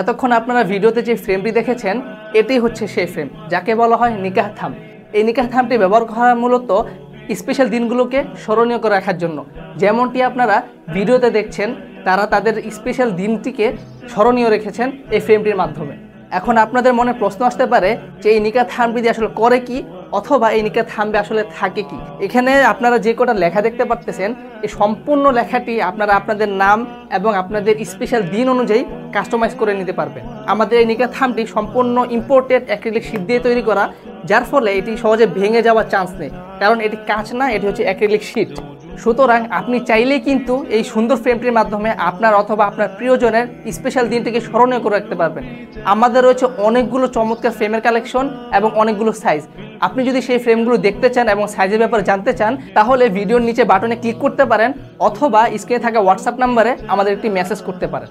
এতক্ষণ আপনারা ভিডিওতে যে ফ্রেমটি দেখেছেন এটি হচ্ছে সেই ফ্রেম যাকে বলা হয় নিকাহ থাম। এই নিকাহ থামটি ব্যবহার করা মূলত স্পেশাল দিনগুলোকে স্মরণীয় করে রাখার জন্য। যেমনটি আপনারা ভিডিওতে দেখছেন তারা তাদের স্পেশাল দিনটিকে স্মরণীয় রেখেছেন এই ফ্রেমটির মাধ্যমে। এখন আপনাদের মনে প্রশ্ন আসতে পারে যে এই নিকাহ থামটি দিয়ে আসলে করে কি, অথবা এই নিকাহ থামবে আসলে থাকে কি। এখানে আপনারা যে কটা লেখা দেখতে পারতেছেন এই সম্পূর্ণ লেখাটি আপনারা আপনাদের নাম এবং আপনাদের স্পেশাল দিন অনুযায়ী কাস্টমাইজ করে নিতে পারবেন। আমাদের এই নিকাহ থামটি সম্পূর্ণ ইম্পোর্টেড অ্যাক্রিলিক শীট দিয়ে তৈরি করা, যার ফলে এটি সহজে ভেঙে যাওয়ার চান্স নেই, কারণ এটি কাঁচ না, এটি হচ্ছে অ্যাক্রিলিক শীট। সুতরাং আপনি চাইলেই কিন্তু এই সুন্দর ফ্রেমটির মাধ্যমে আপনার অথবা আপনার প্রিয়জনের স্পেশাল দিনটিকে স্মরণীয় করে রাখতে পারবেন। আমাদের রয়েছে অনেকগুলো চমৎকার ফ্রেমের কালেকশন এবং অনেকগুলো সাইজ। আপনি যদি সেই ফ্রেমগুলো দেখতে চান এবং সাইজের ব্যাপারে জানতে চান তাহলে ভিডিওর নিচে বাটনে ক্লিক করতে পারেন, অথবা স্ক্রিনে থাকা হোয়াটসঅ্যাপ নাম্বারে আমাদের একটি মেসেজ করতে পারেন।